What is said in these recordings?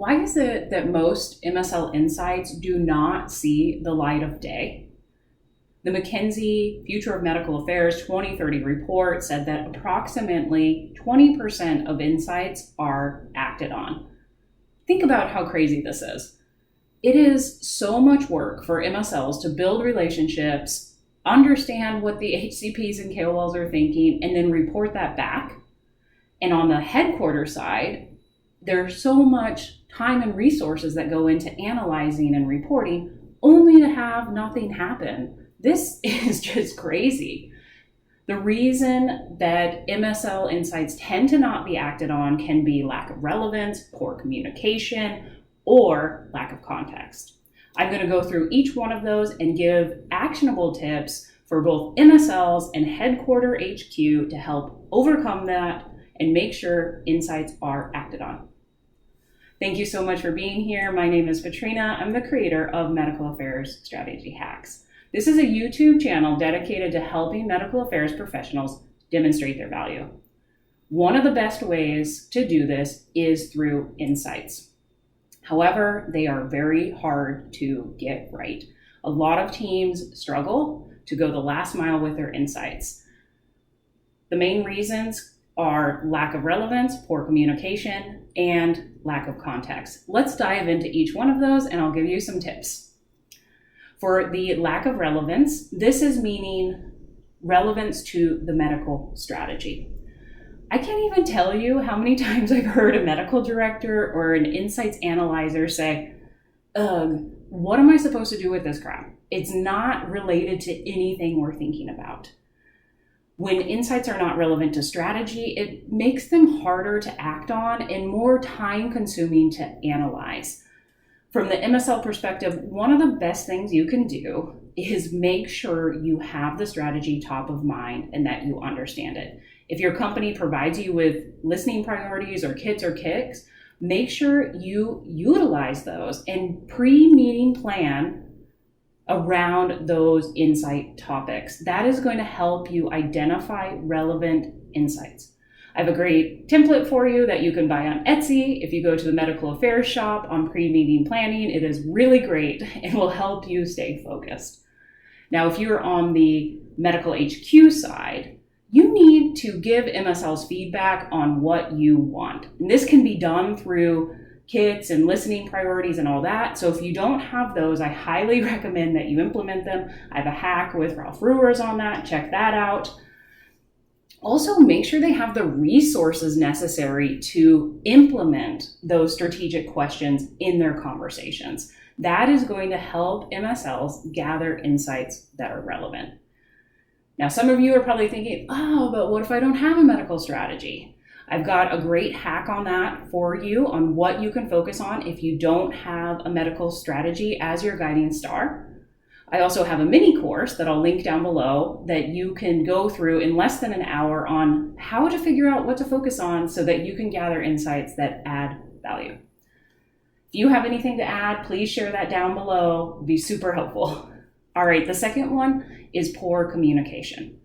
Why is it that most MSL insights do not see the light of day? The McKinsey Future of Medical Affairs 2030 report said that approximately 20% of insights are acted on. Think about how crazy this is. It is so much work for MSLs to build relationships, understand what the HCPs and KOLs are thinking, and then report that back. And on the headquarters side, there's so much time and resources that go into analyzing and reporting only to have nothing happen. This is just crazy. The reason that MSL insights tend to not be acted on can be lack of relevance, poor communication, or lack of context. I'm going to go through each one of those and give actionable tips for both MSLs and headquarter HQ to help overcome that and make sure insights are acted on. Thank you so much for being here. My name is Katrina. I'm the creator of Medical Affairs Strategy Hacks. This is a YouTube channel dedicated to helping medical affairs professionals demonstrate their value. One of the best ways to do this is through insights. However, they are very hard to get right. A lot of teams struggle to go the last mile with their insights. The main reasons are lack of relevance, poor communication, and lack of context. Let's dive into each one of those and I'll give you some tips. For the lack of relevance, this is meaning relevance to the medical strategy. I can't even tell you how many times I've heard a medical director or an insights analyzer say, ugh, what am I supposed to do with this crap? It's not related to anything we're thinking about. When insights are not relevant to strategy, it makes them harder to act on and more time-consuming to analyze. From the MSL perspective, one of the best things you can do is make sure you have the strategy top of mind and that you understand it. If your company provides you with listening priorities or kits or kicks, make sure you utilize those and pre-meeting plan around those insight topics. That is going to help you identify relevant insights. I have a great template for you that you can buy on Etsy. If you go to the medical affairs shop on pre-meeting planning, it is really great and will help you stay focused. Now, if you're on the medical HQ side, you need to give MSLs feedback on what you want. And this can be done through kits and listening priorities and all that. So if you don't have those, I highly recommend that you implement them. I have a hack with Ralph Ruers on that. Check that out. Also, make sure they have the resources necessary to implement those strategic questions in their conversations. That is going to help MSLs gather insights that are relevant. Now, some of you are probably thinking, oh, but what if I don't have a medical strategy? I've got a great hack on that for you on what you can focus on if you don't have a medical strategy as your guiding star. I also have a mini course that I'll link down below that you can go through in less than an hour on how to figure out what to focus on so that you can gather insights that add value. If you have anything to add, please share that down below. It'd be super helpful. All right, the second one is poor communication.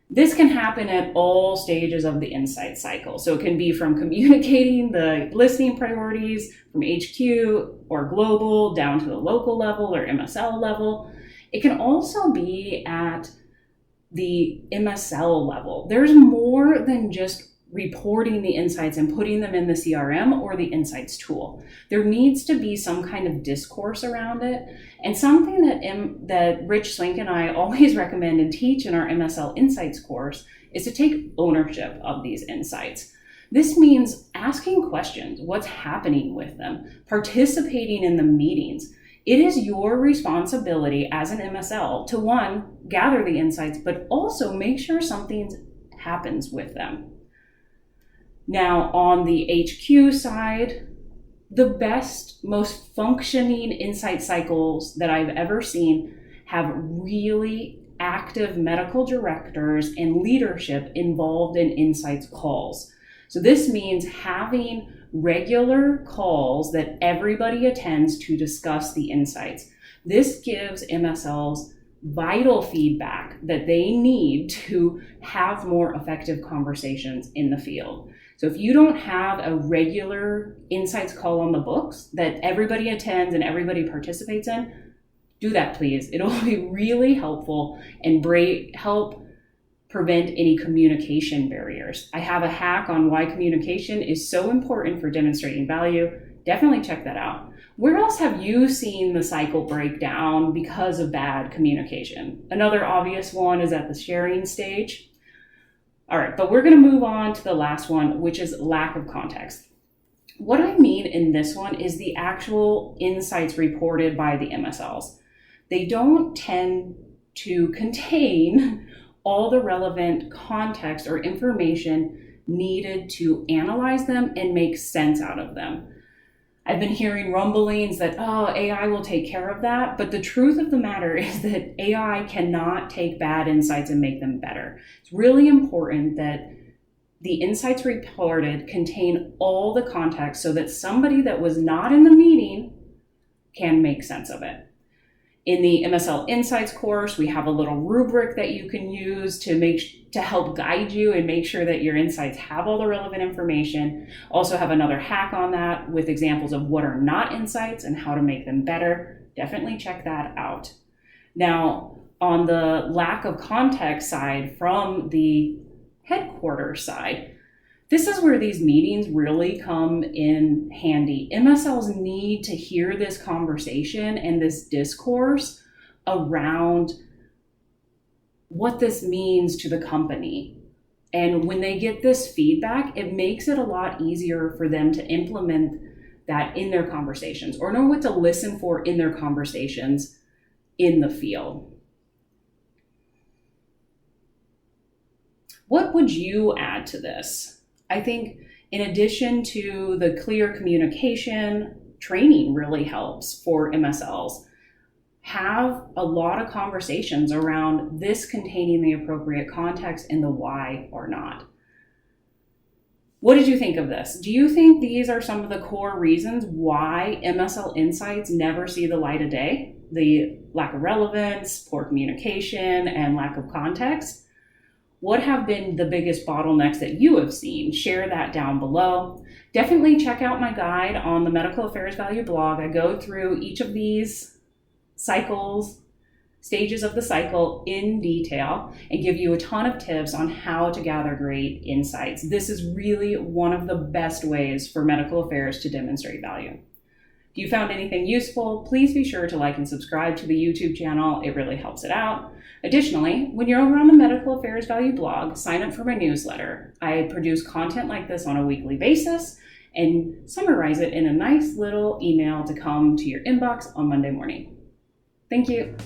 This can happen at all stages of the insight cycle. So it can be from communicating the listening priorities from HQ or global down to the local level or MSL level. It can also be at the MSL level. There's more than just reporting the insights and putting them in the CRM or the insights tool. There needs to be some kind of discourse around it. And something that Rich Slink and I always recommend and teach in our MSL Insights course is to take ownership of these insights. This means asking questions, what's happening with them, participating in the meetings. It is your responsibility as an MSL to, one, gather the insights, but also make sure something happens with them. Now, on the HQ side, the best, most functioning insight cycles that I've ever seen have really active medical directors and leadership involved in insights calls. So this means having regular calls that everybody attends to discuss the insights. This gives MSLs vital feedback that they need to have more effective conversations in the field. So if you don't have a regular insights call on the books that everybody attends and everybody participates in, do that, please. It'll be really helpful and help prevent any communication barriers. I have a hack on why communication is so important for demonstrating value. Definitely check that out. Where else have you seen the cycle break down because of bad communication? Another obvious one is at the sharing stage. All right, but we're going to move on to the last one, which is lack of context. What I mean in this one is the actual insights reported by the MSLs. They don't tend to contain all the relevant context or information needed to analyze them and make sense out of them. I've been hearing rumblings that, AI will take care of that. But the truth of the matter is that AI cannot take bad insights and make them better. It's really important that the insights reported contain all the context so that somebody that was not in the meeting can make sense of it. In the MSL Insights course, we have a little rubric that you can use to help guide you and make sure that your insights have all the relevant information. Also have another hack on that with examples of what are not insights and how to make them better. Definitely check that out. Now, on the lack of context side from the headquarters side, this is where these meetings really come in handy. MSLs need to hear this conversation and this discourse around what this means to the company. And when they get this feedback, it makes it a lot easier for them to implement that in their conversations or know what to listen for in their conversations in the field. What would you add to this? I think in addition to the clear communication, training really helps for MSLs. Have a lot of conversations around this containing the appropriate context and the why or not. What did you think of this? Do you think these are some of the core reasons why MSL insights never see the light of day? The lack of relevance, poor communication, and lack of context? What have been the biggest bottlenecks that you have seen? Share that down below. Definitely check out my guide on the Medical Affairs Value blog. I go through each of these stages of the cycle in detail and give you a ton of tips on how to gather great insights. This is really one of the best ways for medical affairs to demonstrate value. If you found anything useful, please be sure to like and subscribe to the YouTube channel. It really helps it out. Additionally, when you're over on the Medical Affairs Value blog, sign up for my newsletter. I produce content like this on a weekly basis and summarize it in a nice little email to come to your inbox on Monday morning. Thank you.